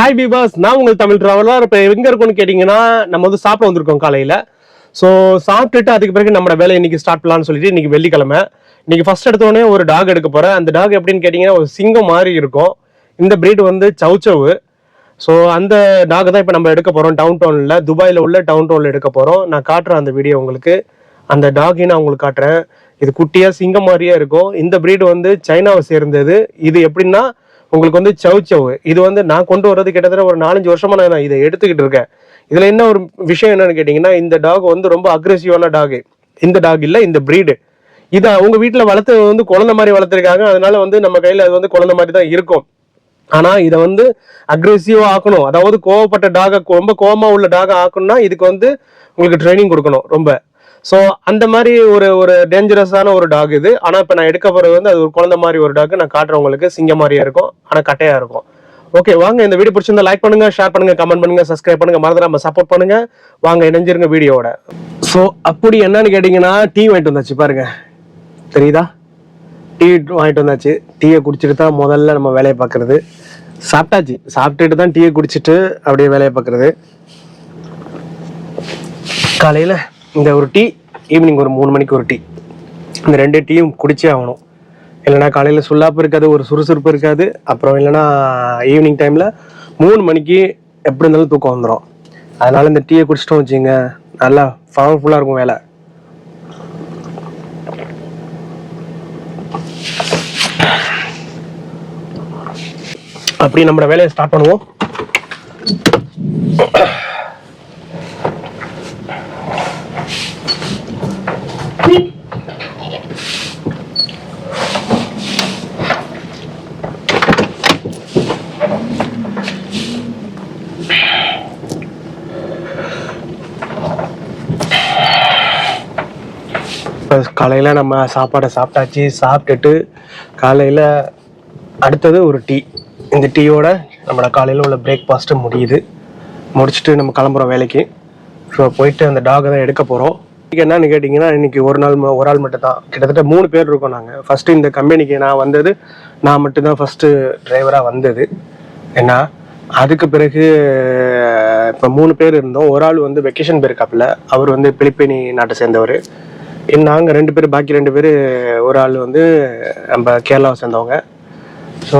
Hi பீபாஸ், நான் உங்கள் Tamil traveller. இப்போ எங்கே இருக்கோன்னு கேட்டிங்கன்னா, நம்ம வந்து சாப்பிட வந்திருக்கோம் காலையில். ஸோ சாப்பிட்டுட்டு அதுக்கு பிறகு நம்மளோட வேலை இன்னைக்கு ஸ்டார்ட் பண்ணலான்னு சொல்லிட்டு இன்னைக்கு வெள்ளிக்கிழமை. இன்னைக்கு ஃபர்ஸ்ட் எடுத்தோடனே ஒரு டாக் எடுக்க போகிறேன். அந்த டாக் எப்படின்னு கேட்டிங்கன்னா ஒரு சிங்கம் மாதிரி இருக்கும். இந்த பிரீட் வந்து சவுச்சவு. ஸோ அந்த டாக் தான் இப்போ நம்ம எடுக்க போகிறோம். டவுனில் துபாயில் உள்ள டவுனில் எடுக்க போகிறோம். நான் காட்டுறேன் அந்த வீடியோ உங்களுக்கு. அந்த டாகையும் நான் உங்களுக்கு காட்டுறேன். இது குட்டியாக சிங்கம் மாதிரியே இருக்கும். இந்த பிரீடு வந்து சைனாவை சேர்ந்தது. இது எப்படின்னா உங்களுக்கு வந்து சவுச்சவு. இது வந்து நான் கொண்டு வர்றது கிட்டத்தட்ட ஒரு 4-5 வருஷமா நான் இதை எடுத்துக்கிட்டு இருக்கேன். இதுல என்ன ஒரு விஷயம் என்னன்னு கேட்டீங்கன்னா, இந்த டாக் வந்து ரொம்ப அக்ரெசிவான டாக். இந்த டாக் இல்ல, இந்த பிரீடு. இதை அவங்க வீட்டுல வளர்த்து வந்து குழந்தை மாதிரி வளர்த்துருக்காங்க. அதனால வந்து நம்ம கையில அது வந்து குழந்தை மாதிரி தான் இருக்கும். ஆனா இதை வந்து அக்ரெசிவா ஆக்கணும், அதாவது கோவப்பட்ட டாக ரொம்ப கோவமா உள்ள டாக ஆக்கணும்னா இதுக்கு வந்து உங்களுக்கு ட்ரைனிங் கொடுக்கணும் ரொம்ப. ஸோ அந்த மாதிரி ஒரு ஒரு டேஞ்சரஸான ஒரு டாக் இது. ஆனால் இப்போ நான் எடுக்க போகிறது வந்து அது ஒரு குழந்தை மாதிரி ஒரு டாக். நான் காட்டுறேன் உங்களுக்கு. சிங்கம் மாதிரியே இருக்கும், ஆனால் கட்டையாக இருக்கும். ஓகே, வாங்க இந்த வீடியோ பிடிச்சிருந்தா லைக் பண்ணுங்க, ஷேர் பண்ணுங்க, கமெண்ட் பண்ணுங்க, சப்ஸ்கிரைப் பண்ணுங்க, மறந்துடாம சப்போர்ட் பண்ணுங்க. வாங்க இணைஞ்சிருங்க வீடியோவோட. ஸோ அப்படி என்னன்னு கேட்டிங்கன்னா, டீ வாங்கிட்டு வந்தாச்சு பாருங்க, தெரியுதா? டீ வாங்கிட்டு வந்தாச்சு. டீயை குடிச்சிட்டு தான் முதல்ல நம்ம வேலையை பார்க்கறது. சாப்பிட்டாச்சு, சாப்பிட்டுட்டு தான் டீயை குடிச்சிட்டு அப்படியே வேலையை பார்க்கறது. காலையில் இந்த ஒரு டீ, ஈவினிங் ஒரு 3 மணிக்கு ஒரு டீ. இந்த 2 டீயும் குடிச்சே ஆகணும். இல்லைனா காலையில் சுல்லாப்பு இருக்காது, ஒரு சுறுசுறுப்பு இருக்காது. அப்புறம் இல்லைனா ஈவினிங் டைமில் 3 மணிக்கு எப்படி இருந்தாலும் தூக்கம் வந்துடும். அதனால் இந்த டீயை குடிச்சிட்டோம் வச்சுங்க, நல்லா பவர்ஃபுல்லாக இருக்கும் வேலை. அப்படி நம்மளோட வேலையை ஸ்டார்ட் பண்ணுவோம். காலையில் நம்ம சாப்பாடை சாப்பிட்டாச்சு. சாப்பிட்டுட்டு காலையில் அடுத்தது ஒரு டீ. இந்த டீயோட நம்மளோட காலையில் உள்ள பிரேக்ஃபாஸ்ட்டு முடியுது. முடிச்சுட்டு நம்ம கிளம்புறோம் வேலைக்கு. ஸோ போயிட்டு அந்த டாகை தான் எடுக்க போகிறோம். இன்றைக்கி என்னன்னு கேட்டிங்கன்னா, இன்றைக்கி ஒரு ஆள் மட்டும் தான். கிட்டத்தட்ட 3 பேர் இருக்கோம் நாங்கள். ஃபஸ்ட்டு இந்த கம்பெனிக்கு நான் வந்தது, நான் மட்டும்தான் ஃபஸ்ட்டு டிரைவராக வந்தது. ஏன்னா அதுக்கு பிறகு இப்போ 3 பேர் இருந்தோம். ஒரு ஆள் வந்து வெக்கேஷன் போயிருக்காப்புல. அவர் வந்து பிலிப்பைனி நாட்டை சேர்ந்தவர். நாங்கள் 2 பேர், பாக்கி 2 பேர், ஒரு ஆள் வந்து நம்ம கேரளாவை சேர்ந்தவங்க. ஸோ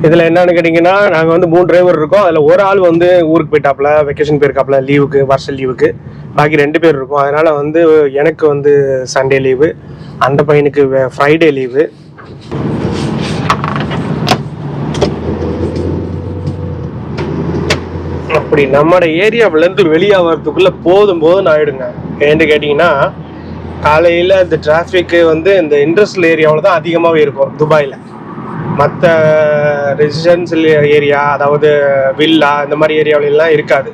இதில் என்னன்னு கேட்டிங்கன்னா, நாங்கள் வந்து 3 டிரைவர் இருக்கோம். அதில் ஒரு ஆள் வந்து ஊருக்கு போயிட்டாப்புல, வெக்கேஷன் போயிருக்காப்புல, லீவுக்கு, வருஷ லீவுக்கு. பாக்கி 2 பேர் இருக்கோம். அதனால் வந்து எனக்கு வந்து சண்டே லீவு, அந்த பையனுக்கு ஃப்ரைடே லீவு. அப்படி நம்மளோட ஏரியாவிலேருந்து வெளியாகிறதுக்குள்ளே போதும் ஆயிடுங்க. ஏன்னு கேட்டிங்கன்னா, காலையில் இந்த டிராஃபிக்கு வந்து இந்த இண்டஸ்ட்ரியல் ஏரியாவில் தான் அதிகமாகவே இருக்கும் துபாயில். மற்ற ரெசிடென்சியல் ஏரியா, அதாவது வில்லா, இந்த மாதிரி ஏரியாவிலாம் இருக்காது.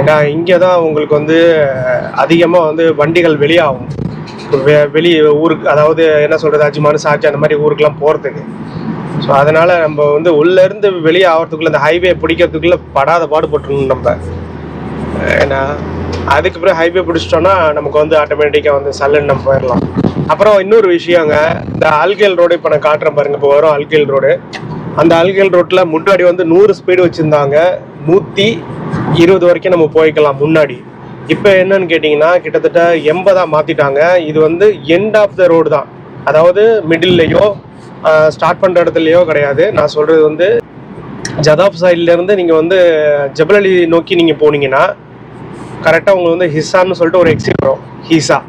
ஏன்னா இங்கே தான் உங்களுக்கு வந்து அதிகமாக வந்து வண்டிகள் வெளியாகும். வெளி ஊருக்கு, அதாவது என்ன சொல்கிறது, அஜ்மான், சார்ஜ் அந்த மாதிரி ஊருக்கெலாம் போகிறதுக்கு. ஸோ அதனால் நம்ம வந்து உள்ளேருந்து வெளியே ஆகிறதுக்குள்ளே, இந்த ஹைவே பிடிக்கிறதுக்குள்ளே படாத பாடுபட்டுருணும் நம்ம. ஏன்னா அதுக்கு பிறகு ஹைவே பிடிச்சிட்டோன்னா நமக்கு வந்து ஆட்டோமேட்டிக்காக வந்து சல்லுன்னு நம்ம போயிடலாம். அப்புறம் இன்னொரு விஷயங்க, இந்த அல்கேல் ரோடு இப்போ நான் காட்டுறேன் பாருங்க. இப்போ வரும் அல்கேல் ரோடு. அந்த அல்கேல் ரோட்டில் முன்னாடி வந்து 100 ஸ்பீடு வச்சுருந்தாங்க. 120 வரைக்கும் நம்ம போய்க்கலாம் முன்னாடி. இப்போ என்னன்னு கேட்டிங்கன்னா, கிட்டத்தட்ட 80 மாற்றிட்டாங்க. இது வந்து எண்ட் ஆஃப் த ரோடு தான், அதாவது மிடில்லையோ ஸ்டார்ட் பண்ணுற இடத்துலையோ கிடையாது. நான் சொல்கிறது வந்து ஜதாப் சைட்லேருந்து நீங்கள் வந்து ஜபல் அலி நோக்கி நீங்கள் போனீங்கன்னா கரெக்டாக உங்களுக்கு வந்து ஹிசான்னு சொல்லிட்டு ஒரு எக்ஸிட் வரும், ஹீசா.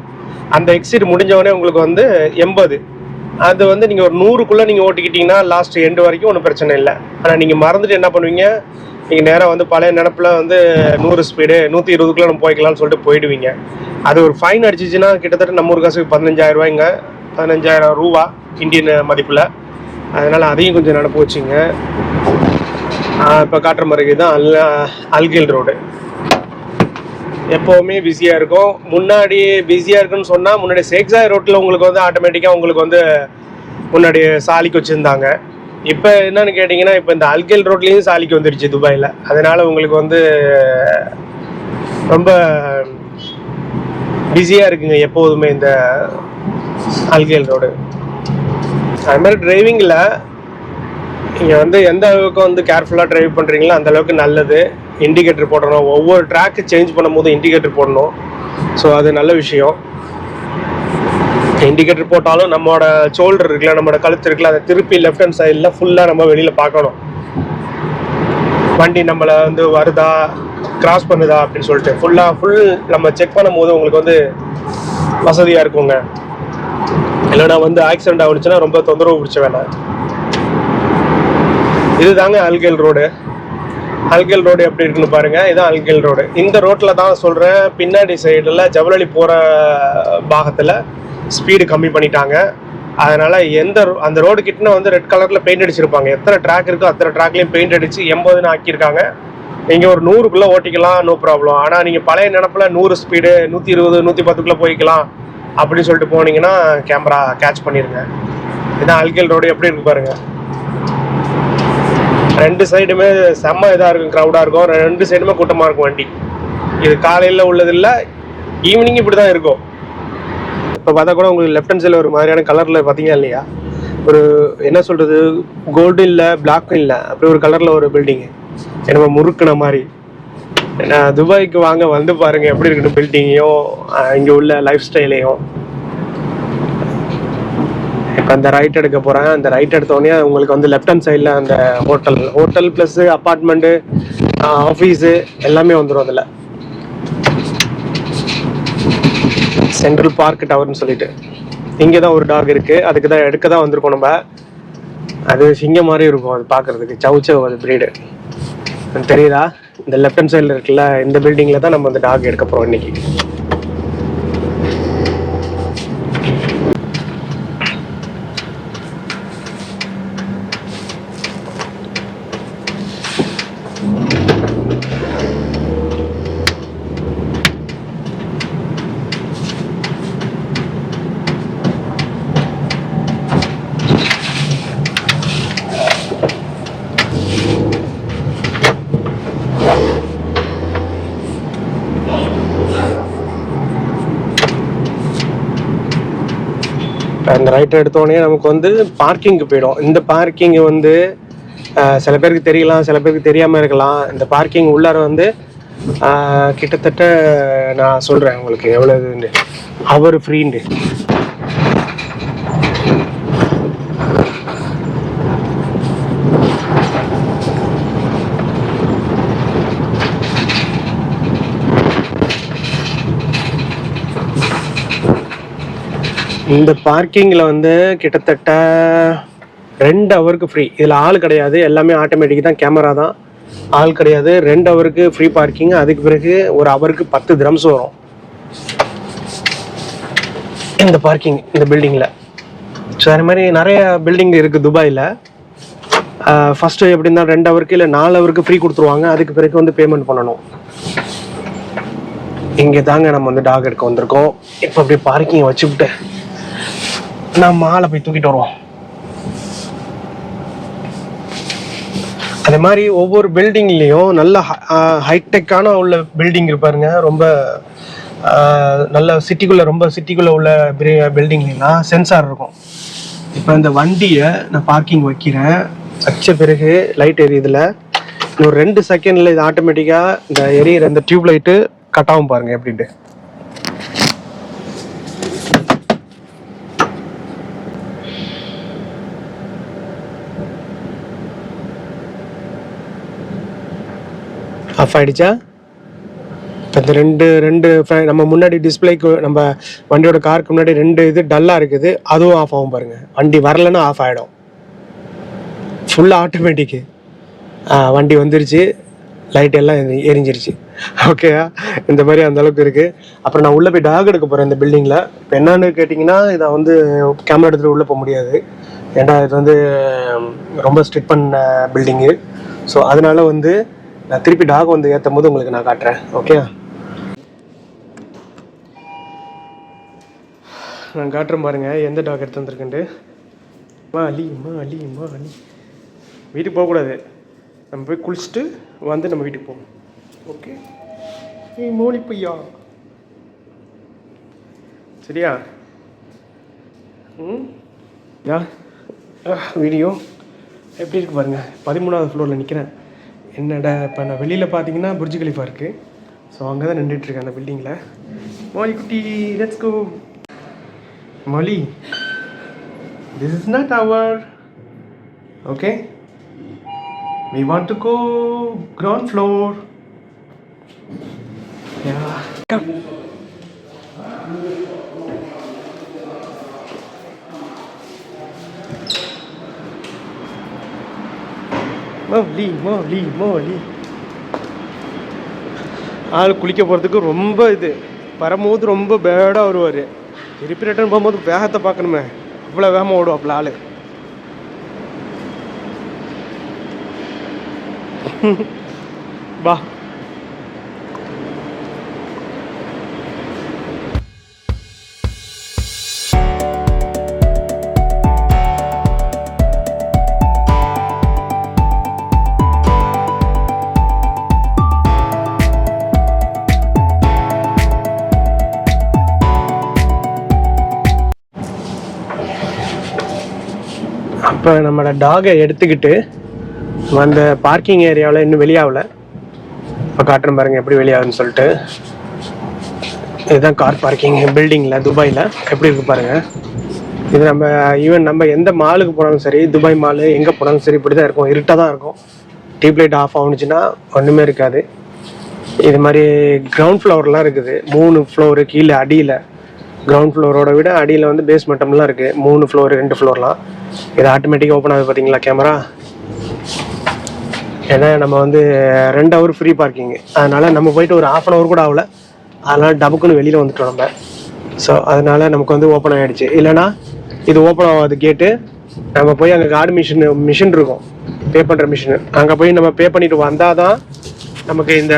அந்த எக்ஸிட் முடிஞ்சவொடனே உங்களுக்கு வந்து 80. அது வந்து நீங்கள் ஒரு 100க்குள்ளே நீங்கள் ஓட்டிக்கிட்டிங்கன்னா லாஸ்ட் எண்டு வரைக்கும் ஒன்றும் பிரச்சனை இல்லை. ஆனால் நீங்கள் மறந்துட்டு என்ன பண்ணுவீங்க, நீங்கள் நேராக வந்து பழைய நினப்பில் வந்து 100 ஸ்பீடு 120க்குள்ளே நம்ம போய்க்கலாம்னு சொல்லிட்டு போயிடுவீங்க. அது ஒரு ஃபைன் அடிச்சிச்சுன்னா கிட்டத்தட்ட நம்ம ஊர் காசுக்கு 15,000 ரூபாய்ங்க, 15,000 ரூபா இந்தியன் மதிப்பில். அதனால் அதையும் கொஞ்சம் நினப்பு வச்சுங்க. இப்போ காட்டுற மாதிரி தான் அல்கேல் ரோடு. எப்போவுமே பிஸியாக இருக்கும். முன்னாடி பிஸியாக இருக்குன்னு சொன்னால் முன்னாடி சேக்ஸாய் ரோட்டில் உங்களுக்கு வந்து ஆட்டோமேட்டிக்காக உங்களுக்கு வந்து முன்னாடி சாலிக்கு வச்சுருந்தாங்க. இப்போ என்னன்னு கேட்டிங்கன்னா இப்போ இந்த அல்கெல் ரோட்லேயும் சாலிக்கு வந்துடுச்சு துபாயில். அதனால் உங்களுக்கு வந்து ரொம்ப பிஸியாக இருக்குங்க எப்போதுமே இந்த அல்கெல் ரோடு. அது மாதிரி டிரைவிங்கில் நீங்கள் வந்து எந்த அளவுக்கு வந்து கேர்ஃபுல்லாக ட்ரைவ் பண்ணுறீங்களோ அந்த அளவுக்கு நல்லது. இண்டிகேட்டர் போடணும், ஒவ்வொரு ட்ராக்கு சேஞ்ச் பண்ணும் போது இண்டிகேட்டர் போடணும். ஸோ அது நல்ல விஷயம். இண்டிகேட்டர் போட்டாலும் நம்மளோட ஷோல்டர் இருக்குல்ல, நம்மளோட கழுத்து இருக்குல்ல, அதை திருப்பி லெஃப்ட் ஹேண்ட் சைடில் ஃபுல்லாக நம்ம வெளியில் பார்க்கணும். வண்டி நம்மளை வந்து வருதா கிராஸ் பண்ணுதா அப்படின்னு சொல்லிட்டு ஃபுல் நம்ம செக் பண்ணும் போது உங்களுக்கு வந்து வசதியாக இருக்குங்க. இல்லைனா வந்து ஆக்சிடென்ட் ஆகிடுச்சுன்னா ரொம்ப தொந்தரவு பிடிச்ச வேலை. இது தாங்க அல்கெல் ரோடு. அல்கெல் ரோடு எப்படி இருக்குன்னு பாருங்கள். இதுதான் அல்கெல் ரோடு. இந்த ரோட்டில் தான் சொல்கிறேன், பின்னாடி சைடில் ஜவலலி போகிற பாகத்தில் ஸ்பீடு கம்மி பண்ணிட்டாங்க. அதனால் அந்த ரோடு கிட்டே வந்து ரெட் கலரில் பெயிண்ட் அடிச்சிருப்பாங்க. எத்தனை ட்ராக் இருக்கோ அத்தனை ட்ராக்லேயும் பெயிண்ட் அடித்து 80ன்னு ஆக்கியிருக்காங்க. நீங்கள் ஒரு 100க்குள்ளே ஓட்டிக்கலாம், நோ ப்ராப்ளம். ஆனால் நீங்கள் பழைய நினப்பில் 100 ஸ்பீடு 120 110க்குள்ளே போய்க்கலாம் அப்படின்னு சொல்லிட்டு போனீங்கன்னா கேமரா கேட்ச் பண்ணிடுங்க. இதுதான் அல்கெல் ரோடு எப்படி இருக்கு பாருங்கள். ரெண்டு சைடுமே செம்ம இதாக இருக்கும், க்ரௌடாக இருக்கும். ரெண்டு சைடுமே கூட்டமாக இருக்கும் வண்டி. இது காலையில் உள்ளது இல்லை, ஈவினிங் இப்படி தான் இருக்கும். இப்போ பார்த்தா கூட உங்களுக்கு லெஃப்ட் ஹேண்ட் சைடில் ஒரு மாதிரியான கலரில் பார்த்தீங்க இல்லையா, ஒரு என்ன சொல்கிறது, கோல்டும் இல்லை பிளாக்கும் இல்லை, அப்படி ஒரு கலரில் ஒரு பில்டிங்கு என்னமோ முறுக்குன மாதிரி. துபாய்க்கு வாங்க வந்து பாருங்கள் எப்படி இருக்குன்னு பில்டிங்கையும் இங்கே உள்ள லைஃப் ஸ்டைலையும். இப்போ அந்த ரைட் எடுக்க போகிறேன். அந்த ரைட் எடுத்தோடனே உங்களுக்கு வந்து லெஃப்ட் ஹேண்ட் சைடில் அந்த ஹோட்டல் ப்ளஸ்ஸு அப்பார்ட்மெண்ட்டு ஆஃபீஸு எல்லாமே வந்துடும். அதில் சென்ட்ரல் பார்க் டவர்னு சொல்லிட்டு இங்கே தான் ஒரு டாக் இருக்குது. அதுக்கு தான் எடுக்க தான் வந்திருக்கோம் நம்ம. அது சிங்கம் மாதிரி இருக்கும் அது பார்க்குறதுக்கு, சவு அது ப்ரீடு தெரியுதா. இந்த லெஃப்ட் ஹேண்ட் சைடில் இருக்குல்ல, இந்த பில்டிங்கில் தான் நம்ம அந்த டாக் எடுக்க போகிறோம் இன்னைக்கு. அந்த ரைட் எடுத்தோடனே நமக்கு வந்து பார்க்கிங்க்கு போயிடும். இந்த பார்க்கிங் வந்து சில பேருக்கு தெரியலாம், சில பேருக்கு தெரியாமல் இருக்கலாம். இந்த பார்க்கிங் உள்ளார வந்து கிட்டத்தட்ட நான் சொல்கிறேன் உங்களுக்கு எவ்வளோ இதுன்னு. அவர் ஃப்ரீண்டு. இந்த பார்க்கிங்கில் வந்து கிட்டத்தட்ட 2 ஹவருக்கு ஃப்ரீ. இதில் ஆள் கிடையாது, எல்லாமே ஆட்டோமேட்டிக் தான், கேமரா தான், ஆள் கிடையாது. 2 ஹவருக்கு ஃப்ரீ பார்க்கிங். அதுக்கு பிறகு ஒரு ஹவருக்கு 10 திரம்ஸ் வரும் இந்த பார்க்கிங் இந்த பில்டிங்கில். ஸோ அது மாதிரி நிறைய பில்டிங் இருக்குது துபாயில். ஃபஸ்ட்டு எப்படி இருந்தால் 2 ஹவருக்கு இல்லை 4 ஹவருக்கு ஃப்ரீ கொடுத்துருவாங்க. அதுக்கு பிறகு வந்து பேமெண்ட் பண்ணணும். இங்கே தாங்க நம்ம வந்து டாக் எடுக்க வந்திருக்கோம். இப்போ அப்படியே பார்க்கிங் வச்சுக்கிட்டு நம்ம ஆளை போய் தூக்கிட்டு வருவோம். அதே மாதிரி ஒவ்வொரு பில்டிங்லேயும் நல்ல ஹைடெக்கான உள்ள பில்டிங் இருப்பாருங்க. ரொம்ப நல்ல சிட்டிக்குள்ளே உள்ள பில்டிங்லாம் சென்சார் இருக்கும். இப்போ இந்த வண்டியை நான் பார்க்கிங் வச்ச பிறகு லைட் எரியுதுல, ஒரு 2 செகண்டில் இது ஆட்டோமேட்டிக்காக இந்த எரியிற இந்த டியூப் லைட்டு கட் ஆகும் பாருங்க எப்படின்ட்டு. ஆஃப் ஆகிடுச்சா? இப்போ இந்த ரெண்டு நம்ம முன்னாடி டிஸ்பிளேக்கு நம்ம வண்டியோட காருக்கு முன்னாடி 2 இது டல்லாக இருக்குது, அதுவும் ஆஃப் ஆகும் பாருங்கள். வண்டி வரலன்னா ஆஃப் ஆகிடும். ஃபுல்லாக ஆட்டோமேட்டிக்கு. வண்டி வந்துருச்சு, லைட் எல்லாம் எரிஞ்சிருச்சு. ஓகேயா? இந்த மாதிரி அந்த அளவுக்கு இருக்குது. அப்புறம் நான் உள்ளே போய் டாக் எடுக்க போகிறேன் இந்த பில்டிங்கில். இப்போ என்னன்னு கேட்டிங்கன்னா, இதை வந்து கேமரா எடுத்துகிட்டு உள்ளே போக முடியாது. ஏன்னா இது வந்து ரொம்ப ஸ்ட்ரிக்ட் பண்ண பில்டிங்கு. ஸோ அதனால வந்து நான் திருப்பி டாக் வந்து ஏற்றும் போது உங்களுக்கு நான் காட்டுறேன். ஓகே, நான் காட்டுறேன் பாருங்கள் எந்த டாக் எடுத்து வந்திருக்கேன்ட்டு. அலி வீட்டுக்கு போகக்கூடாது, நம்ம போய் குளிச்சுட்டு வந்து நம்ம வீட்டுக்கு போவோம். ஓகே மோனி பையா, சரியா? யா வீடியோ எப்படி இருக்கு பாருங்கள். 13வது ஃப்ளோரில் நிற்கிறேன். என்னடா இப்போ நான் வெளியில் பார்த்தீங்கன்னா புர்ஜ் கலிஃபா இருக்குது. ஸோ அங்கே தான் நின்றுட்டுருக்கேன் அந்த பில்டிங்கில். மோலி குட்டி, let's go. Molly, this is not our. Okay, we want to go ground floor. Yeah, come. Molly ஆள் குளிக்க போகிறதுக்கு ரொம்ப இது, வரும்போது ரொம்ப பேடாக வருவார். திருப்பி ரிட்டர்ன் போகும்போது வேகத்தை பார்க்கணுமே, இவ்வளோ வேகமாக ஓடுவாப்புல ஆள். வா. இப்போ நம்மளோட டாகை எடுத்துக்கிட்டு அந்த பார்க்கிங் ஏரியாவில் இன்னும் வெளியாகலை. இப்போ காட்டுறேன் பாருங்கள் எப்படி வெளியாகுதுன்னு சொல்லிட்டு. இதுதான் கார் பார்க்கிங் பில்டிங்கில் துபாயில் எப்படி இருக்குது பாருங்கள். இது நம்ம ஈவன் நம்ம எந்த மாலுக்கு போனாலும் சரி, துபாய் மாலு எங்கே போனாலும் சரி இப்படி தான் இருக்கும். இருட்டாக தான் இருக்கும். டியூப் லைட் ஆஃப் ஆகுனுச்சுன்னா ஒன்றுமே இருக்காது. இது மாதிரி கிரவுண்ட் ஃப்ளோர்லாம் இருக்குது. 3 ஃப்ளோரு கீழே அடியில். கிரவுண்ட் ஃப்ளோரோட விட அடியில் வந்து பேஸ்மெண்ட்டம்லாம் இருக்குது. 3 ஃப்ளோரு 2 ஃப்ளோர்லாம். இது ஆட்டோமேட்டிக்காக ஓப்பன் ஆகுது பார்த்தீங்களா கேமரா. ஏன்னா நம்ம வந்து 2 ஹவர் ஃப்ரீ பார்க்கிங்கு, அதனால் நம்ம போயிட்டு ஒரு 1/2 hour கூட ஆகலை. அதனால் டபுக்குன்னு வெளியில் வந்துட்டோம் நம்ம. ஸோ அதனால் நமக்கு வந்து ஓப்பன் ஆகிடுச்சு. இல்லைனா இது ஓப்பன் ஆகாது கேட்டு. நம்ம போய் அங்கே கார்டு மிஷின் இருக்கும், பே பண்ணுற மிஷின். அங்கே போய் நம்ம பே பண்ணிட்டு வந்தால் தான் நமக்கு இந்த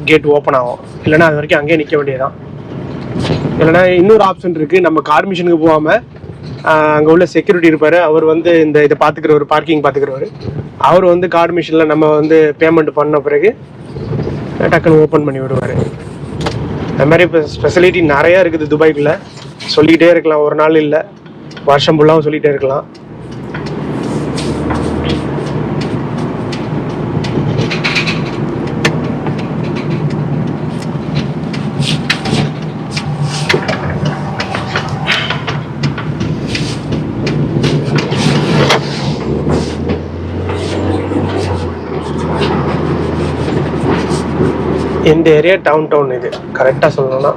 கேட் ஓப்பன் ஆகும். இல்லைனா அது வரைக்கும் அங்கேயே நிற்க வேண்டியதுதான். இல்லைனா இன்னொரு ஆப்ஷன் இருக்குது. நம்ம கார் மிஷினுக்கு போகாமல் அங்கே உள்ள செக்யூரிட்டி இருப்பார், அவர் வந்து இந்த இதை பார்த்துக்கிறவர், பார்க்கிங் பார்த்துக்கிறவர். அவர் வந்து கார்டு மிஷினில் நம்ம வந்து பேமெண்ட் பண்ண பிறகு டக்குன்னு ஓப்பன் பண்ணி விடுவார். அது மாதிரி இப்போ ஸ்பெசிலிட்டி நிறையா இருக்குது துபாய்க்குள்ளே. சொல்லிக்கிட்டே இருக்கலாம், ஒரு நாள் இல்லை, வருஷம் ஃபுல்லாகவும் சொல்லிகிட்டே இருக்கலாம். இந்த ஏரியா டவுன் இது கரெக்டாக சொல்லணும்னா.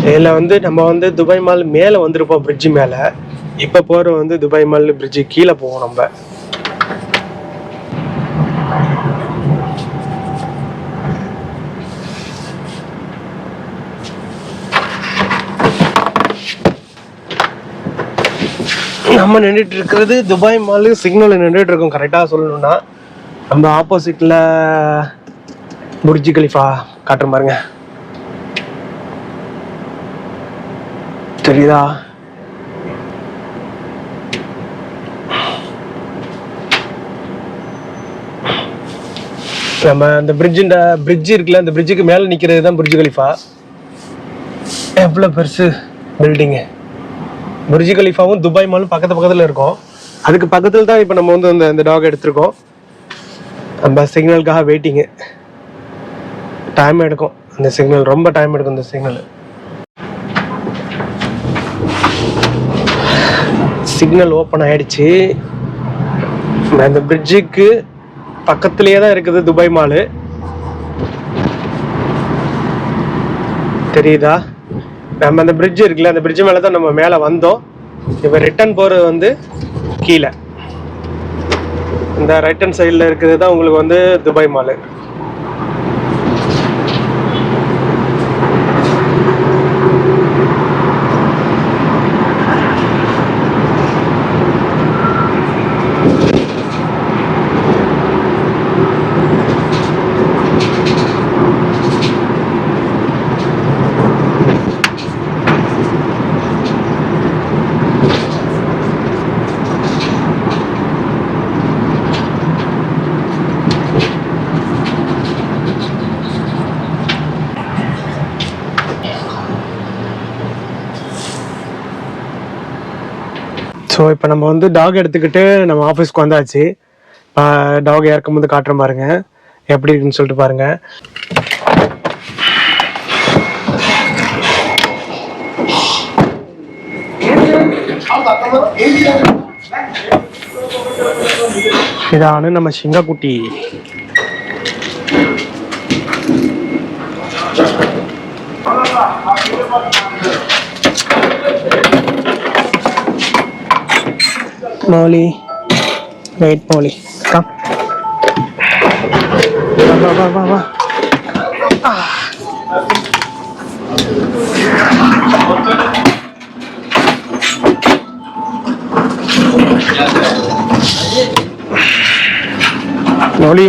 இதில் வந்து நம்ம வந்து துபாய் மால் மேலே வந்துருப்போம், பிரிட்ஜு மேலே. இப்போ போகிற வந்து துபாய் மால் பிரிட்ஜு கீழே போவோம் நம்ம. நம்ம நின்றுட்டு இருக்கிறது துபாய் மால் சிக்னல் நின்றுட்டு இருக்கோம். கரெக்டாக சொல்லணும்னா நம்ம ஆப்போசிட்டில் புர்ஜ் கலிஃபா காட்டுற பாருங்க, தெரியுதா? நம்ம அந்த பிரிட்ஜ் இருக்குல்ல, அந்த பிரிட்ஜுக்கு மேலே நிற்கிறது தான் புர்ஜ் கலிஃபா. எவ்வளோ பெருசு பில்டிங்கு. புர்ஜ் கலிஃபாவும் துபாய் மாலும் பக்கத்தில் இருக்கும். அதுக்கு பக்கத்தில் தான் இப்போ நம்ம வந்து அந்த டாக் எடுத்திருக்கோம். நம்ம சிக்னலுக்காக வெயிட்டிங்கு. டைம் எடுக்கும் இந்த சிக்னல், ரொம்ப டைம் எடுக்கும் இந்த சிக்னல். சிக்னல் ஓப்பன் ஆயிடுச்சு. அந்த பிரிட்ஜுக்கு பக்கத்துலேயே தான் இருக்குது துபாய் மாலு, தெரியுதா? நம்ம அந்த பிரிட்ஜ் இருக்குல்ல, அந்த பிரிட்ஜ் மேலே தான் நம்ம மேலே வந்தோம். இப்போ ரிட்டர்ன் போகிறது வந்து கீழே இந்த ரைட் ஹேண்ட் சைடில் இருக்கிறது தான் உங்களுக்கு வந்து துபாய் மாலு. ஸோ இப்போ நம்ம வந்து டாக் எடுத்துக்கிட்டு நம்ம ஆஃபீஸ்க்கு வந்தாச்சு. டாக் இறக்கும் போது காட்டுற பாருங்க எப்படி இருக்குன்னு சொல்லிட்டு பாருங்க. இதானு நம்ம சிங்கக்குட்டி. Mouli, wait Mouli, come. வா வா வா வா. மௌலி